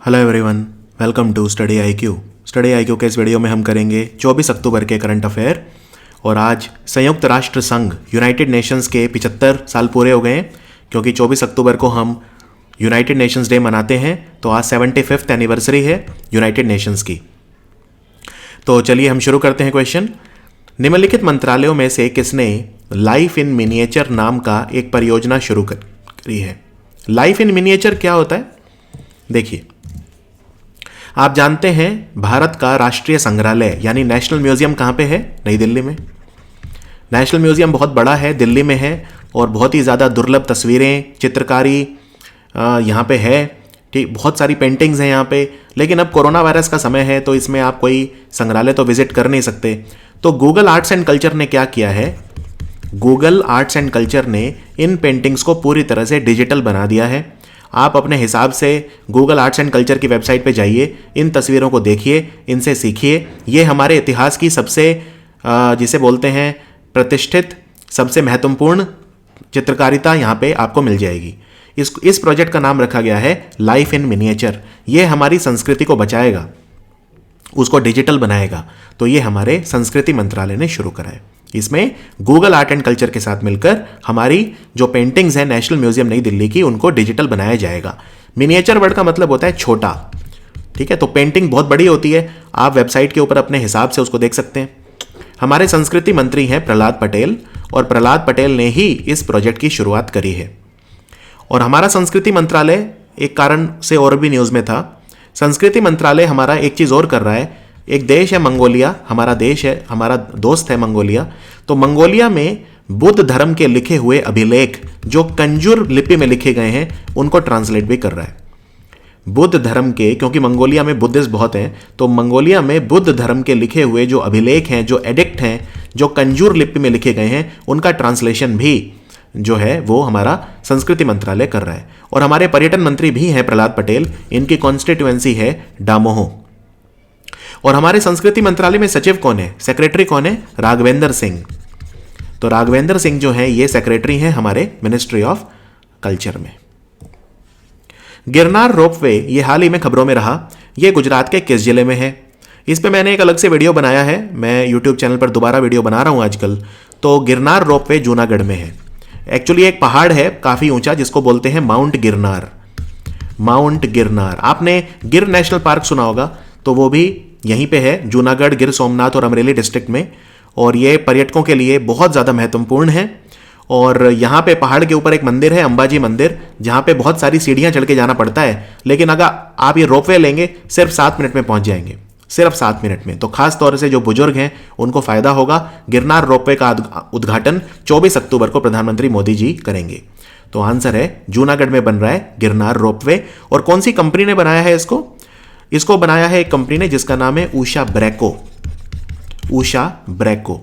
Hello everyone, welcome to Study IQ. Study IQ के इस video में हम करेंगे 24 अक्टूबर के करंट अफेयर। और आज संयुक्त राष्ट्र संघ यूनाइटेड नेशंस के 75 साल पूरे हो गए हैं, क्योंकि 24 अक्टूबर को हम यूनाइटेड नेशंस डे मनाते हैं। तो आज 75th एनिवर्सरी है यूनाइटेड नेशंस की। तो चलिए हम शुरू करते हैं क्वेश्चन। निम्नलिखित मंत्रालयों में से किसने लाइफ इन मिनिएचर नाम का एक परियोजना शुरू करी है? लाइफ इन मिनिएचर क्या होता है? देखिए, आप जानते हैं भारत का राष्ट्रीय संग्रहालय यानी नेशनल म्यूजियम कहाँ पे है? नई दिल्ली में। नेशनल म्यूजियम बहुत बड़ा है, दिल्ली में है, और बहुत ही ज़्यादा दुर्लभ तस्वीरें, चित्रकारी यहाँ पे है। ठीक, बहुत सारी पेंटिंग्स हैं यहाँ पे। लेकिन अब कोरोना वायरस का समय है, तो इसमें आप कोई संग्रहालय तो विजिट कर नहीं सकते। तो गूगल आर्ट्स एंड कल्चर ने क्या किया है? गूगल आर्ट्स एंड कल्चर ने इन पेंटिंग्स को पूरी तरह से डिजिटल बना दिया है। आप अपने हिसाब से गूगल आर्ट्स एंड कल्चर की वेबसाइट पे जाइए, इन तस्वीरों को देखिए, इनसे सीखिए। ये हमारे इतिहास की सबसे जिसे बोलते हैं प्रतिष्ठित, सबसे महत्वपूर्ण चित्रकारिता यहाँ पे आपको मिल जाएगी। इस प्रोजेक्ट का नाम रखा गया है लाइफ इन मिनिएचर। ये हमारी संस्कृति को बचाएगा, उसको डिजिटल बनाएगा। तो ये हमारे संस्कृति मंत्रालय ने शुरू करा है। इसमें गूगल आर्ट एंड कल्चर के साथ मिलकर हमारी जो पेंटिंग्स हैं नेशनल म्यूजियम नई दिल्ली की, उनको डिजिटल बनाया जाएगा। मिनिएचर वर्ड का मतलब होता है छोटा। ठीक है, तो पेंटिंग बहुत बड़ी होती है। आप वेबसाइट के ऊपर अपने हिसाब से उसको देख सकते हैं। हमारे संस्कृति मंत्री हैं प्रहलाद पटेल, और प्रहलाद पटेल ने ही इस प्रोजेक्ट की शुरुआत करी है। और हमारा संस्कृति मंत्रालय एक कारण से और भी न्यूज़ में था। संस्कृति मंत्रालय हमारा एक चीज़ और कर रहा है। एक देश है मंगोलिया, हमारा देश है, हमारा दोस्त है मंगोलिया। तो मंगोलिया में बुद्ध धर्म के लिखे हुए अभिलेख जो कंजूर लिपि में लिखे गए हैं, उनको ट्रांसलेट भी कर रहा है। बुद्ध धर्म के, क्योंकि मंगोलिया में बुद्धिस्ट बहुत हैं, तो मंगोलिया में बुद्ध धर्म के लिखे हुए जो अभिलेख हैं, जो एडिक्ट हैं, जो कंजूर लिपि में लिखे गए हैं, उनका ट्रांसलेशन भी जो है वो हमारा संस्कृति मंत्रालय कर रहा है। और हमारे पर्यटन मंत्री भी हैं प्रहलाद पटेल। इनकी कॉन्स्टिट्यूएंसी है डामोह। और हमारे संस्कृति मंत्रालय में सचिव कौन है? सेक्रेटरी कौन है? राघवेंद्र सिंह। तो राघवेंद्र सिंह जो है ये सेक्रेटरी हैं हमारे मिनिस्ट्री ऑफ कल्चर में। गिरनार रोपवे ये हाल ही में खबरों में रहा। ये गुजरात के किस जिले में है? इस पे मैंने एक अलग से वीडियो बनाया है। मैं यूट्यूब चैनल पर दोबारा वीडियो बना रहा हूं आजकल। तो गिरनार रोपवे जूनागढ़ में है। एक्चुअली एक पहाड़ है काफी ऊंचा, जिसको बोलते हैं माउंट गिरनार। माउंट गिरनार, आपने गिर नेशनल पार्क सुना होगा, तो वो भी यहीं पे है, जूनागढ़, गिर सोमनाथ और अमरेली डिस्ट्रिक्ट में। और ये पर्यटकों के लिए बहुत ज़्यादा महत्वपूर्ण है। और यहाँ पे पहाड़ के ऊपर एक मंदिर है, अंबाजी मंदिर, जहाँ पे बहुत सारी सीढ़ियाँ चढ़ के जाना पड़ता है। लेकिन अगर आप ये रोपवे लेंगे, सिर्फ 7 मिनट में पहुँच जाएंगे, सिर्फ 7 मिनट में। तो खास तौर से जो बुजुर्ग हैं उनको फायदा होगा। गिरनार रोपवे का उद्घाटन 24 अक्टूबर को प्रधानमंत्री मोदी जी करेंगे। तो आंसर है जूनागढ़ में बन रहा है गिरनार रोपवे। और कौन सी कंपनी ने बनाया है इसको? इसको बनाया है एक कंपनी ने जिसका नाम है उषा ब्रेको। उषा ब्रेको।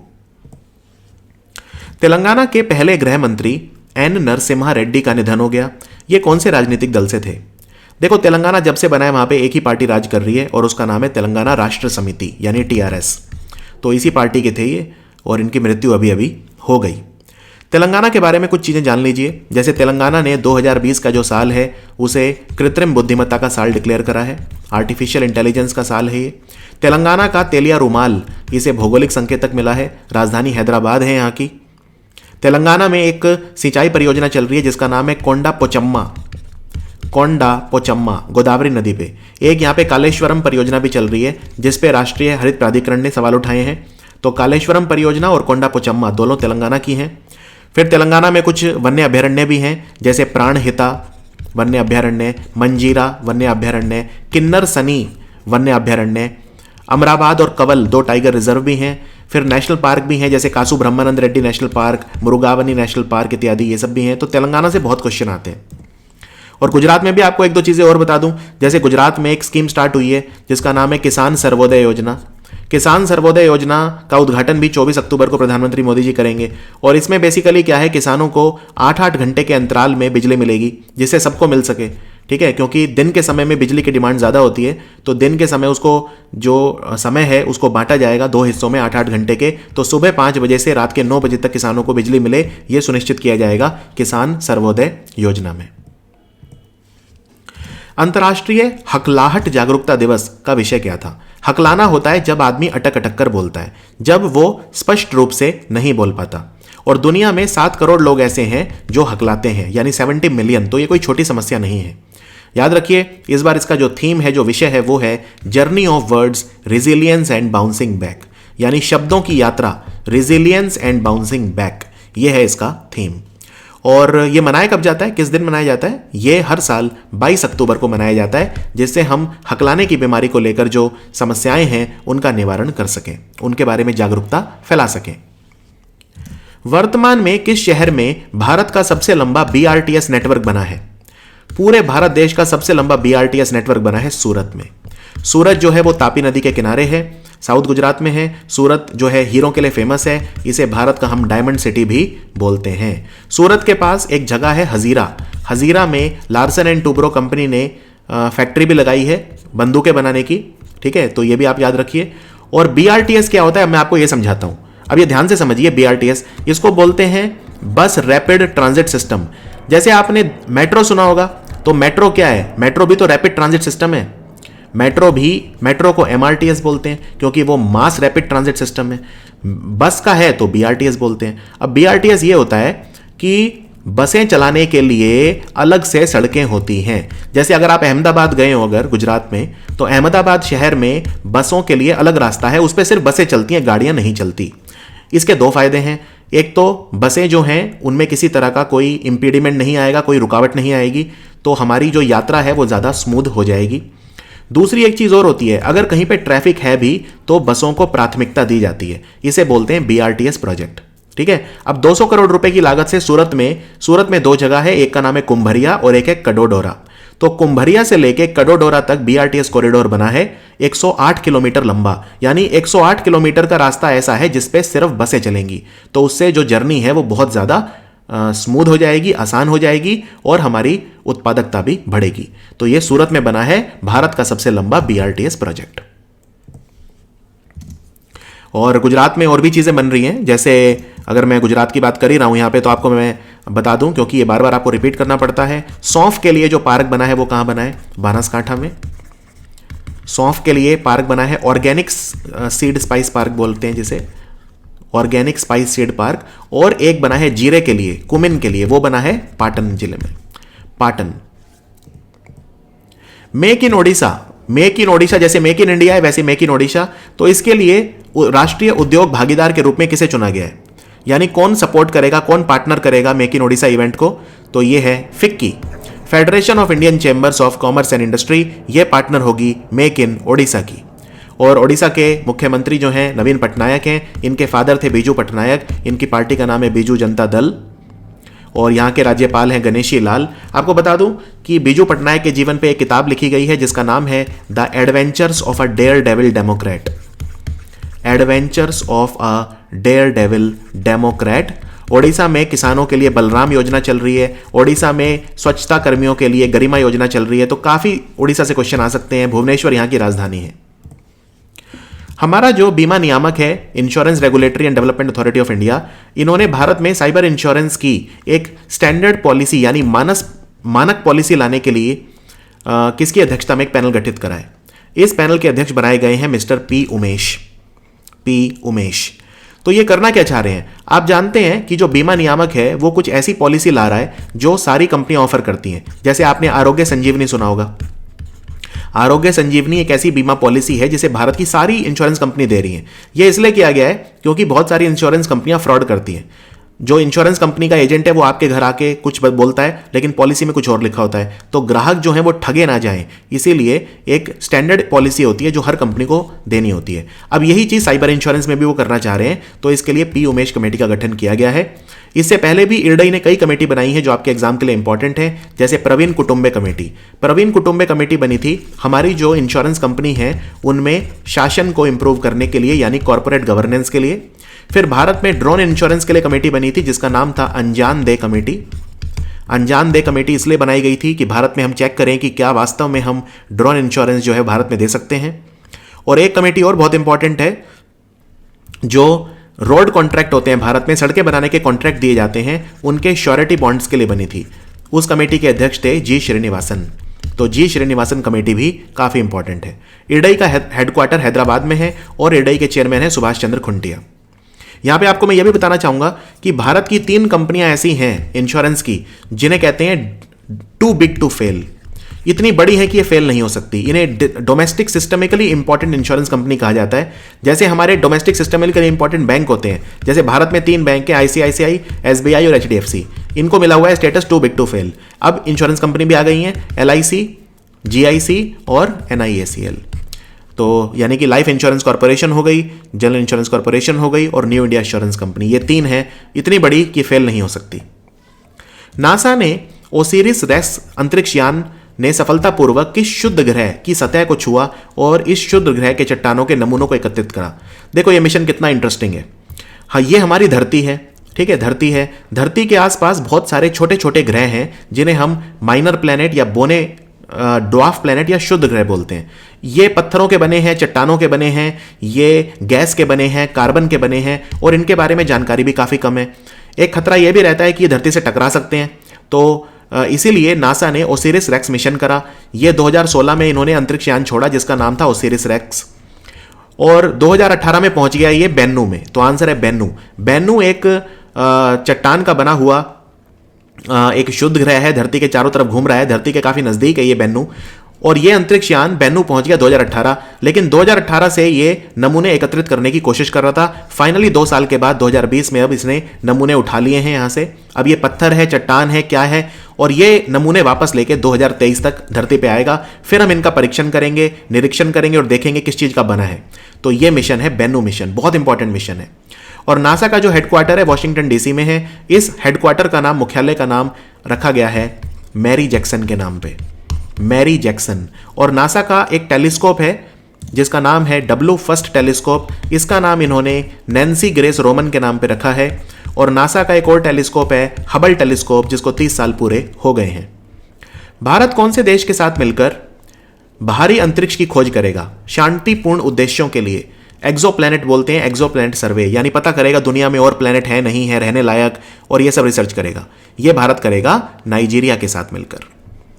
तेलंगाना के पहले गृह मंत्री एन नरसिम्हा रेड्डी का निधन हो गया। ये कौन से राजनीतिक दल से थे? देखो, तेलंगाना जब से बना है वहां पे एक ही पार्टी राज कर रही है, और उसका नाम है तेलंगाना राष्ट्र समिति यानी टीआरएस। तो इसी पार्टी के थे ये, और इनकी मृत्यु अभी अभी हो गई। तेलंगाना के बारे में कुछ चीज़ें जान लीजिए। जैसे तेलंगाना ने 2020 का जो साल है उसे कृत्रिम बुद्धिमत्ता का साल डिक्लेयर करा है। आर्टिफिशियल इंटेलिजेंस का साल है ये। तेलंगाना का तेलिया रुमाल, इसे भौगोलिक संकेतक मिला है। राजधानी हैदराबाद है यहाँ की। तेलंगाना में एक सिंचाई परियोजना चल रही है जिसका नाम है कोंडा पोचम्मा, गोदावरी नदी पे। एक यहाँ पे कालेश्वरम परियोजना भी चल रही है, जिसपे राष्ट्रीय हरित प्राधिकरण ने सवाल उठाए हैं। तो कालेश्वरम परियोजना और कोंडा पोचम्मा दोनों तेलंगाना की हैं। फिर तेलंगाना में कुछ वन्य अभयारण्य भी हैं, जैसे प्राणहिता वन्य अभयारण्य, मंजीरा वन्य अभयारण्य, किन्नर सनी वन्य अभयारण्य, अमराबाद और कवल 2 टाइगर रिजर्व भी हैं। फिर नेशनल पार्क भी हैं, जैसे Kasu Brahmananda Reddy national park, Mrugavani national park इत्यादि, ये सब भी हैं। तो तेलंगाना से बहुत क्वेश्चन आते हैं। और गुजरात में भी आपको 1-2 चीज़ें और बता दूं। जैसे गुजरात में एक स्कीम स्टार्ट हुई है जिसका नाम है किसान सर्वोदय योजना। किसान सर्वोदय योजना का उद्घाटन भी 24 अक्टूबर को प्रधानमंत्री मोदी जी करेंगे। और इसमें बेसिकली क्या है, किसानों को 8-8 घंटे के अंतराल में बिजली मिलेगी, जिससे सबको मिल सके। ठीक है, क्योंकि दिन के समय में बिजली की डिमांड ज़्यादा होती है। तो दिन के समय उसको जो समय है उसको बांटा जाएगा 2 हिस्सों में 8-8 घंटे के। तो सुबह 5 बजे से रात के 9 बजे तक किसानों को बिजली मिले, ये सुनिश्चित किया जाएगा किसान सर्वोदय योजना में। अंतर्राष्ट्रीय हकलाहट जागरूकता दिवस का विषय क्या था? हकलाना होता है जब आदमी अटक अटक कर बोलता है, जब वो स्पष्ट रूप से नहीं बोल पाता। और दुनिया में 7 करोड़ लोग ऐसे हैं जो हकलाते हैं, यानी 70 मिलियन। तो ये कोई छोटी समस्या नहीं है। याद रखिए, इस बार इसका जो थीम है, जो विषय है, वो है journey of words, resilience and bouncing back, यानी शब्दों की यात्रा, रिजिलियंस एंड बाउंसिंग बैक, ये है इसका थीम। और ये मनाया कब जाता है, किस दिन मनाया जाता है? ये हर साल 22 अक्टूबर को मनाया जाता है, जिससे हम हकलाने की बीमारी को लेकर जो समस्याएं हैं उनका निवारण कर सकें, उनके बारे में जागरूकता फैला सकें। वर्तमान में किस शहर में भारत का सबसे लंबा BRTS नेटवर्क बना है? पूरे भारत देश का सबसे लंबा BRTS नेटवर्क बना है सूरत में। सूरत जो है वो तापी नदी के किनारे है, साउथ गुजरात में है। सूरत जो है हीरों के लिए फेमस है, इसे भारत का हम डायमंड सिटी भी बोलते हैं। सूरत के पास एक जगह है हजीरा। हजीरा में लार्सन एंड टूब्रो कंपनी ने फैक्ट्री भी लगाई है बंदूकें बनाने की, ठीक है, तो ये भी आप याद रखिए। और BRTS क्या होता है, मैं आपको ये समझाता हूं, अब ये ध्यान से समझिए। BRTS इसको बोलते हैं बस रैपिड ट्रांजिट सिस्टम। जैसे आपने मेट्रो सुना होगा, तो मेट्रो क्या है? मेट्रो भी तो रैपिड ट्रांजिट सिस्टम है। मेट्रो को MRTS बोलते हैं क्योंकि वो मास रैपिड ट्रांजिट सिस्टम है। बस का है तो BRTS बोलते हैं। अब BRTS ये होता है कि बसें चलाने के लिए अलग से सड़कें होती हैं। जैसे अगर आप अहमदाबाद गए हो अगर गुजरात में, तो अहमदाबाद शहर में बसों के लिए अलग रास्ता है, उस पर सिर्फ बसें चलती हैं, गाड़ियां नहीं चलती। इसके 2 फायदे हैं। एक तो बसें जो हैं उनमें किसी तरह का कोई इंपीडिमेंट नहीं आएगा, कोई रुकावट नहीं आएगी, तो हमारी जो यात्रा है वो ज़्यादा स्मूथ हो जाएगी। दूसरी एक चीज़ और होती है, अगर कहीं पे ट्रैफिक है भी तो बसों को प्राथमिकता दी जाती है। इसे बोलते हैं BRTS प्रोजेक्ट, ठीक है। अब 200 करोड़ रुपए की लागत से सूरत में 2 जगह है, एक का नाम है कुंभरिया और एक है कडोडोरा। तो कुंभरिया से लेके कडोडोरा तक BRTS कॉरिडोर बना है, 108 किलोमीटर लंबा, यानी 108 किलोमीटर का रास्ता ऐसा है जिसपे सिर्फ बसें चलेंगी। तो उससे जो जर्नी है वो बहुत ज़्यादा स्मूथ हो जाएगी, आसान हो जाएगी और हमारी उत्पादकता भी बढ़ेगी। तो ये सूरत में बना है भारत का सबसे लंबा BRTS प्रोजेक्ट। और गुजरात में और भी चीज़ें बन रही हैं, जैसे अगर मैं गुजरात की बात कर ही रहा हूँ यहाँ पे, तो आपको मैं बता दूं क्योंकि ये बार बार आपको रिपीट करना पड़ता है। सौंफ के लिए जो पार्क बना है वो कहाँ बना है? बनासकांठा में। सौंफ के लिए पार्क बना है, ऑर्गेनिक सीड स्पाइस पार्क बोलते हैं जिसे, ऑर्गेनिक स्पाइस सीड पार्क। और एक बना है जीरे के लिए, कुमिन के लिए, वो बना है पाटन जिले में, पाटन। मेक इन ओडिशा जैसे मेक इन इंडिया है वैसे मेक इन ओडिशा, तो इसके लिए राष्ट्रीय उद्योग भागीदार के रूप में किसे चुना गया है, यानी कौन सपोर्ट करेगा, कौन पार्टनर करेगा मेक इन ओडिशा इवेंट को? तो ये है FICCI, federation of Indian chambers of commerce and industry, ये पार्टनर होगी मेक इन ओडिशा की। और ओडिशा के मुख्यमंत्री जो हैं नवीन पटनायक हैं, इनके फादर थे बीजू पटनायक, इनकी पार्टी का नाम है बीजू जनता दल। और यहाँ के राज्यपाल हैं गणेशी लाल। आपको बता दूं कि बीजू पटनायक के जीवन पे एक किताब लिखी गई है जिसका नाम है the adventures of a daredevil democrat. Adventures of a daredevil democrat. Odisha में किसानों के लिए बलराम योजना चल रही है, ओडिशा में स्वच्छता कर्मियों के लिए गरिमा योजना चल रही है। तो काफ़ी ओडिशा से क्वेश्चन आ सकते हैं। भुवनेश्वर यहाँ की राजधानी है। हमारा जो बीमा नियामक है, insurance regulatory and development authority of India, इन्होंने भारत में साइबर इंश्योरेंस की एक स्टैंडर्ड पॉलिसी यानी मानक पॉलिसी लाने के लिए किसकी अध्यक्षता में एक पैनल गठित करा है। इस पैनल के अध्यक्ष बनाए गए हैं मिस्टर पी उमेश। तो ये करना क्या चाह रहे हैं? आप जानते हैं कि जो बीमा नियामक है वो कुछ ऐसी पॉलिसी ला रहा है जो सारी कंपनियां ऑफर करती हैं। जैसे आपने आरोग्य संजीवनी सुना होगा। आरोग्य संजीवनी एक ऐसी बीमा पॉलिसी है जिसे भारत की सारी इंश्योरेंस कंपनी दे रही हैं। यह इसलिए किया गया है क्योंकि बहुत सारी इंश्योरेंस कंपनियां फ्रॉड करती हैं। जो इंश्योरेंस कंपनी का एजेंट है वो आपके घर आके कुछ बोलता है लेकिन पॉलिसी में कुछ और लिखा होता है, तो ग्राहक जो है वो ठगे ना जाएं, इसीलिए एक स्टैंडर्ड पॉलिसी होती है जो हर कंपनी को देनी होती है। अब यही चीज़ साइबर इंश्योरेंस में भी वो करना चाह रहे हैं, तो इसके लिए पी उमेश कमेटी का गठन किया गया है। इससे पहले भी इरडई ने कई कमेटी बनाई है जो आपके एग्जाम के लिए इंपॉर्टेंट है, जैसे प्रवीण कुटुंबे कमेटी। प्रवीण कुटुंबे कमेटी बनी थी हमारी जो इंश्योरेंस कंपनी है उनमें शासन को इंप्रूव करने के लिए, यानी कॉर्पोरेट गवर्नेंस के लिए। फिर भारत में ड्रोन इंश्योरेंस के लिए कमेटी बनी थी जिसका नाम था अनजान दे कमेटी। अनजान दे कमेटी इसलिए बनाई गई थी कि भारत में हम चेक करें कि क्या वास्तव में हम ड्रोन इंश्योरेंस जो है भारत में दे सकते हैं। और एक कमेटी और बहुत इंपॉर्टेंट है, जो रोड कॉन्ट्रैक्ट होते हैं भारत में, सड़कें बनाने के कॉन्ट्रैक्ट दिए जाते हैं, उनके श्योरिटी बॉन्ड्स के लिए बनी थी। उस कमेटी के अध्यक्ष थे जी श्रीनिवासन। तो जी श्रीनिवासन कमेटी भी काफ़ी इंपॉर्टेंट है। इरडई का हेडक्वार्टर हैदराबाद में है और इरडई के चेयरमैन है सुभाष चंद्र खुंटिया। यहाँ पे आपको मैं ये भी बताना चाहूँगा कि भारत की 3 कंपनियाँ ऐसी हैं इंश्योरेंस की जिन्हें कहते हैं टू बिग टू फेल, इतनी बड़ी है कि ये फेल नहीं हो सकती। इन्हें domestic systemically important insurance company कहा जाता है। जैसे हमारे डोमेस्टिक सिस्टमिकली इंपॉर्टेंट बैंक होते हैं, जैसे भारत में 3 बैंक हैं, आईसीआईसीआई, एसबीआई और एचडीएफसी, इनको मिला हुआ है status too big to fail. अब इंश्योरेंस कंपनी भी आ गई हैं, एलआईसी, जीआईसी और एनआईएसीएल। तो यानी कि लाइफ इंश्योरेंस कॉर्पोरेशन हो गई, जनरल इंश्योरेंस कॉर्पोरेशन हो गई और न्यू इंडिया इंश्योरेंस कंपनी, ये 3 हैं, इतनी बड़ी कि फेल नहीं हो सकती। नासा ने ओसिरिस रेक्स अंतरिक्ष यान ने सफलतापूर्वक किस शुद्ध ग्रह की सतह को छुआ और इस शुद्ध ग्रह के चट्टानों के नमूनों को एकत्रित करा। देखो ये मिशन कितना इंटरेस्टिंग है। हाँ, ये हमारी धरती है, ठीक है, धरती है। धरती के आसपास बहुत सारे छोटे छोटे ग्रह हैं जिन्हें हम माइनर प्लैनेट या बोने ड्वार्फ प्लैनेट या शुद्ध ग्रह बोलते हैं। ये पत्थरों के बने हैं, चट्टानों के बने हैं, ये गैस के बने हैं, कार्बन के बने हैं और इनके बारे में जानकारी भी काफ़ी कम है। एक खतरा यह भी रहता है कि ये धरती से टकरा सकते हैं, तो इसीलिए नासा ने ओसिरिस रेक्स मिशन करा। ये 2016 में इन्होंने अंतरिक्ष यान छोड़ा जिसका नाम था ओसिरिस रेक्स और 2018 में पहुंच गया ये बेन्नू में। तो आंसर है बेन्नू। बेन्नू एक चट्टान का बना हुआ एक शुद्ध ग्रह है, धरती के चारों तरफ घूम रहा है, धरती के काफ़ी नज़दीक है ये बेन्नू। और ये अंतरिक्ष यान बेन्नू पहुंच गया 2018, लेकिन 2018 से ये नमूने एकत्रित करने की कोशिश कर रहा था। फाइनली 2 साल के बाद 2020 में अब इसने नमूने उठा लिए हैं यहाँ से। अब ये पत्थर है, चट्टान है, क्या है, और ये नमूने वापस लेके 2023 तक धरती पे आएगा। फिर हम इनका परीक्षण करेंगे, निरीक्षण करेंगे और देखेंगे किस चीज़ का बना है। तो ये मिशन है बेन्नू मिशन, बहुत इंपॉर्टेंट मिशन है। और नासा का जो हेडक्वार्टर है वॉशिंगटन डीसी में है। इस हेडक्वार्टर का नाम, मुख्यालय का नाम रखा गया है मैरी जैक्सन के नाम पे, मैरी जैक्सन। और नासा का एक टेलीस्कोप है जिसका नाम है डब्ल्यू फर्स्ट टेलीस्कोप, इसका नाम इन्होंने नैन्सी ग्रेस रोमन के नाम पे रखा है। और नासा का एक और टेलीस्कोप है हबल टेलीस्कोप, जिसको 30 साल पूरे हो गए हैं। भारत कौन से देश के साथ मिलकर बाहरी अंतरिक्ष की खोज करेगा शांतिपूर्ण उद्देश्यों के लिए? एक्सोप्लैनेट बोलते हैं, एक्सोप्लैनेट सर्वे, यानी पता करेगा दुनिया में और प्लैनेट है नहीं है रहने लायक, और ये सब रिसर्च करेगा। ये भारत करेगा नाइजीरिया के साथ मिलकर।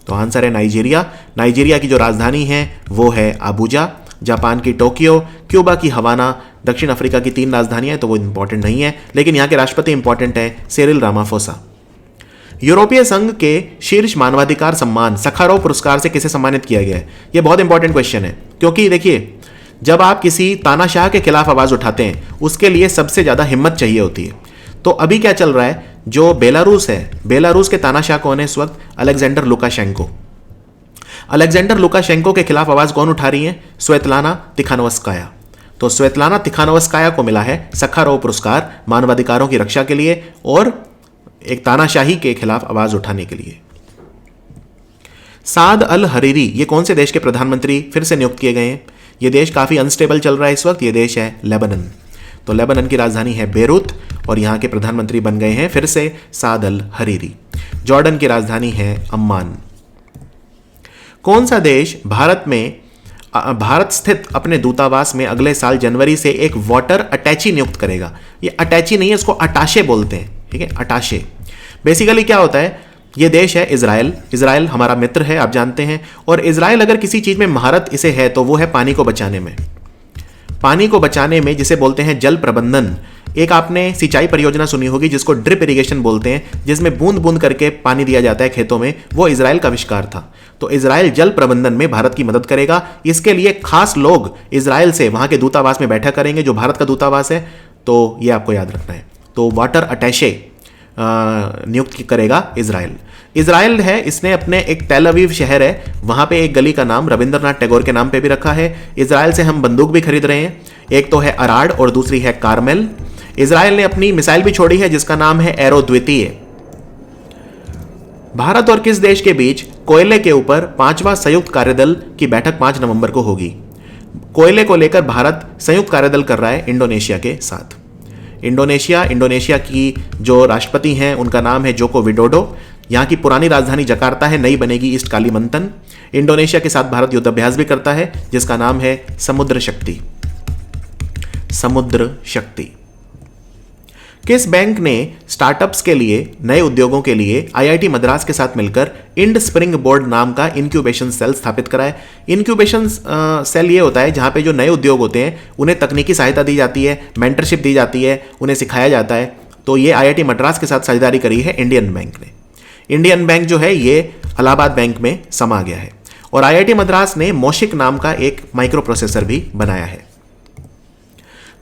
तो आंसर है नाइजीरिया। नाइजीरिया की जो राजधानी है वो है अबुजा, जापान की टोक्यो, क्यूबा की हवाना, दक्षिण अफ्रीका की 3 राजधानियां, तो वो इंपॉर्टेंट नहीं है, लेकिन यहाँ के राष्ट्रपति इंपॉर्टेंट है, सिरिल रामाफोसा। यूरोपीय संघ के शीर्ष मानवाधिकार सम्मान सखारोव पुरस्कार से किसे सम्मानित किया गया है? ये बहुत इंपॉर्टेंट क्वेश्चन है, क्योंकि देखिए जब आप किसी तानाशाह के खिलाफ आवाज़ उठाते हैं उसके लिए सबसे ज़्यादा हिम्मत चाहिए होती है। तो अभी क्या चल रहा है, जो बेलारूस है, बेलारूस के तानाशाह कौन है इस वक्त? Alexander Lukashenko. अलेक्जेंडर लुकाशेंको के खिलाफ आवाज़ कौन उठा रही है? Svetlana Tikhanovskaya. तो स्वेतलाना तिखानोवस्काया को मिला है सखारोव पुरस्कार मानवाधिकारों की रक्षा के लिए और एक तानाशाही के खिलाफ आवाज़ उठाने के लिए। साद अल हरीरी ये कौन से देश के प्रधानमंत्री फिर से नियुक्त किए गए हैं? ये देश काफ़ी अनस्टेबल चल रहा है इस वक्त, ये देश है लेबनान। तो लेबनान की राजधानी है बेरूत और यहाँ के प्रधानमंत्री बन गए हैं फिर से साद अल हरीरी। जॉर्डन की राजधानी है अम्मान। कौन सा देश भारत स्थित अपने दूतावास में अगले साल जनवरी से एक वाटर अटैची नियुक्त करेगा? ये अटैची नहीं है, इसको अटाशे बोलते हैं, ठीक है, अटाशे। बेसिकली क्या होता है, ये देश है इजराइल। इजराइल हमारा मित्र है, आप जानते हैं। और इजराइल अगर किसी चीज़ में महारत इसे है तो वो है पानी को बचाने में। पानी को बचाने में जिसे बोलते हैं जल प्रबंधन। एक आपने सिंचाई परियोजना सुनी होगी जिसको ड्रिप इरिगेशन बोलते हैं, जिसमें बूंद बूंद करके पानी दिया जाता है खेतों में, वो इजराइल का आविष्कार था। तो इजराइल जल प्रबंधन में भारत की मदद करेगा। इसके लिए खास लोग इजराइल से वहाँ के दूतावास में बैठा करेंगे, जो भारत का दूतावास है। तो ये आपको याद रखना है। तो वाटर अटैशे नियुक्त करेगा इजराइल। इजराइल है, इसने अपने एक तेल अवीव शहर है, वहाँ पे एक गली का नाम रविंद्रनाथ टैगोर के नाम पे भी रखा है। इजराइल से हम बंदूक भी खरीद रहे हैं, एक तो है अराड और दूसरी है कार्मेल। इजराइल ने अपनी मिसाइल भी छोड़ी है जिसका नाम है एरो द्वितीय। भारत और किस देश के बीच कोयले के ऊपर 5वां संयुक्त कार्यदल की बैठक 5 नवंबर को होगी? कोयले को लेकर भारत संयुक्त कार्यदल कर रहा है इंडोनेशिया के साथ। इंडोनेशिया की जो राष्ट्रपति हैं उनका नाम है जोको विडोडो। यहाँ की पुरानी राजधानी जकार्ता है, नई बनेगी ईस्ट कालीमंतन। इंडोनेशिया के साथ भारत युद्धाभ्यास भी करता है जिसका नाम है समुद्र शक्ति। समुद्र शक्ति। किस बैंक ने स्टार्टअप्स के लिए, नए उद्योगों के लिए आईआईटी मद्रास के साथ मिलकर इंड स्प्रिंग बोर्ड नाम का इंक्यूबेशन सेल स्थापित करा है? इंक्यूबेशन सेल ये होता है जहां पे जो नए उद्योग होते हैं उन्हें तकनीकी सहायता दी जाती है, मेंटरशिप दी जाती है, उन्हें सिखाया जाता है। तो ये आईआईटी मद्रास के साथ साझेदारी करी है इंडियन बैंक ने। इंडियन बैंक जो है ये इलाहाबाद बैंक में समा गया है। और आईआईटी मद्रास ने मोशिक नाम का एक माइक्रो प्रोसेसर भी बनाया है।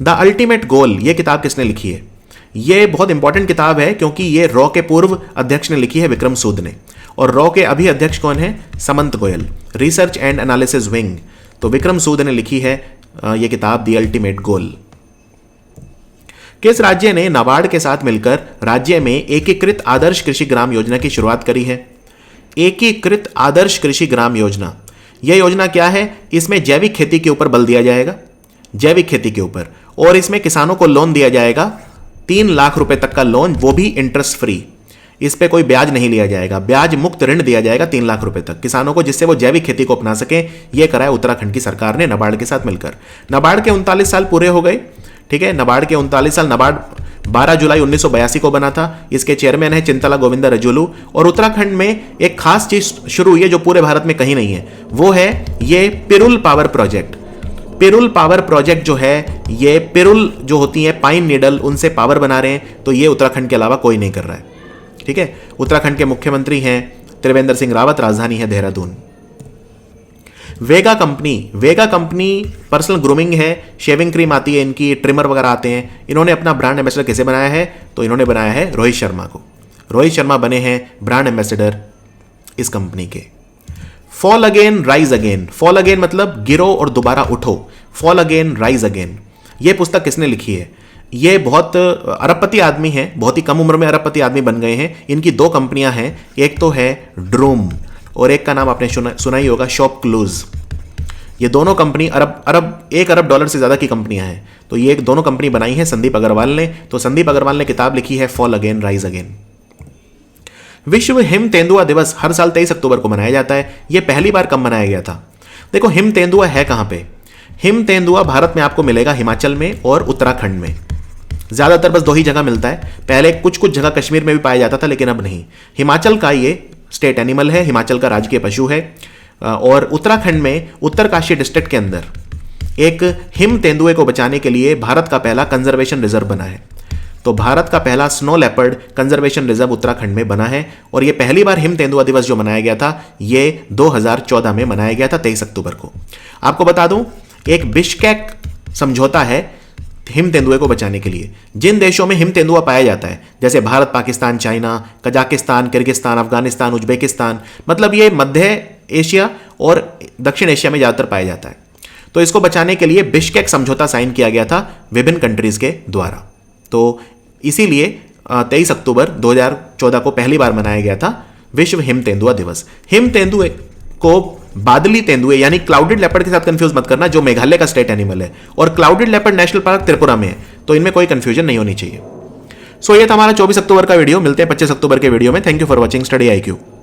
द अल्टीमेट गोल, ये किताब किसने लिखी है? ये बहुत इंपॉर्टेंट किताब है क्योंकि ये रॉ के पूर्व अध्यक्ष ने लिखी है, विक्रम सूद ने। और रॉ के अभी अध्यक्ष कौन है? Samant Goel, research and analysis wing. तो विक्रम सूद ने लिखी है ये किताब द अल्टीमेट गोल। किस राज्य ने नाबार्ड के साथ मिलकर राज्य में एकीकृत आदर्श कृषि ग्राम योजना की शुरुआत करी है? एकीकृत आदर्श कृषि ग्राम योजना, यह योजना क्या है? इसमें जैविक खेती के ऊपर बल दिया जाएगा, जैविक खेती के ऊपर। और इसमें किसानों को लोन दिया जाएगा, 3 लाख रुपए तक का लोन, वो भी इंटरेस्ट फ्री। इस पे कोई ब्याज नहीं लिया जाएगा, ब्याज मुक्त ऋण दिया जाएगा 3 लाख रुपए तक किसानों को, जिससे वो जैविक खेती को अपना सकें। यह करा है उत्तराखंड की सरकार ने नाबार्ड के साथ मिलकर। नाबार्ड के 39 साल पूरे हो गए, ठीक है। नाबार्ड के 39 साल। नाबार्ड 12 जुलाई 1982 को बना था। इसके चेयरमैन है चिंतला गोविंदा रजुलू। और उत्तराखंड में एक खास चीज शुरू हुई है जो पूरे भारत में कहीं नहीं है, वो है ये पिरुल पावर प्रोजेक्ट। पिरुल पावर प्रोजेक्ट जो है, ये पिरुल जो होती है पाइन नीडल, उनसे पावर बना रहे हैं। तो ये उत्तराखंड के अलावा कोई नहीं कर रहा है, ठीक है। उत्तराखंड के मुख्यमंत्री हैं त्रिवेंद्र सिंह रावत, राजधानी है देहरादून। वेगा कंपनी पर्सनल ग्रूमिंग है, शेविंग क्रीम आती है इनकी, ट्रिमर वगैरह आते हैं। इन्होंने अपना ब्रांड एम्बेसडर कैसे बनाया है? तो इन्होंने बनाया है रोहित शर्मा को। रोहित शर्मा बने हैं ब्रांड एम्बेसडर इस कंपनी के। Fall again rise again, fall again मतलब गिरो और दोबारा उठो, फॉल अगेन राइज अगेन। ये पुस्तक किसने लिखी है? ये बहुत अरबपति आदमी हैं, बहुत ही कम उम्र में अरबपति आदमी बन गए हैं। इनकी 2 कंपनियां हैं, एक तो है ड्रूम और एक का नाम आपने सुना ही होगा, शॉप क्लूज। ये दोनों कंपनी $1 अरब से ज्यादा की कंपनियां हैं। तो ये दोनों कंपनी बनाई है संदीप अग्रवाल ने। तो संदीप अग्रवाल ने किताब लिखी है फॉल अगेन राइज अगेन। विश्व हिम तेंदुआ दिवस हर साल 23 अक्टूबर को मनाया जाता है। यह पहली बार कब मनाया गया था? देखो, हिम तेंदुआ है कहां पे? हिम तेंदुआ भारत में आपको मिलेगा हिमाचल में और उत्तराखंड में। ज्यादातर बस 2 ही जगह मिलता है। पहले कुछ जगह कश्मीर में भी पाया जाता था, लेकिन अब नहीं। हिमाचल का ये स्टेट एनिमल है, हिमाचल का राजकीय पशु है। और उत्तराखंड में उत्तरकाशी डिस्ट्रिक्ट के अंदर एक हिम तेंदुए को बचाने के लिए भारत का पहला कंजर्वेशन रिजर्व बना है। तो भारत का पहला snow leopard conservation reserve Uttarakhand में बना है। और यह पहली बार हिम तेंदुआ दिवस जो मनाया गया था, यह 2014 में मनाया गया था 23 अक्टूबर को। आपको बता दूं, एक बिश्केक समझौता है हिम तेंदुए को बचाने के लिए। जिन देशों में हिम तेंदुआ पाया जाता है, जैसे Bharat, Pakistan, China, Kazakhstan, Kyrgyzstan, Afghanistan, Uzbekistan, मतलब ये मध्य एशिया और दक्षिण एशिया में ज्यादातर पाया जाता है। तो इसको बचाने के लिए बिश्केक समझौता साइन किया गया था विभिन्न कंट्रीज के द्वारा। तो इसीलिए 23 अक्टूबर 2014 को पहली बार मनाया गया था विश्व हिम तेंदुआ दिवस। हिम तेंदुए को बादली तेंदुए यानी क्लाउडेड लेपर्ड के साथ कंफ्यूज मत करना, जो मेघालय का स्टेट एनिमल है। और clouded leopard national park Tripura में है, तो इनमें कोई कंफ्यूजन नहीं होनी चाहिए। सो ये था हमारा 24 अक्टूबर का वीडियो। मिलते हैं 25 अक्टूबर के वीडियो में। Thank you for watching study IQ।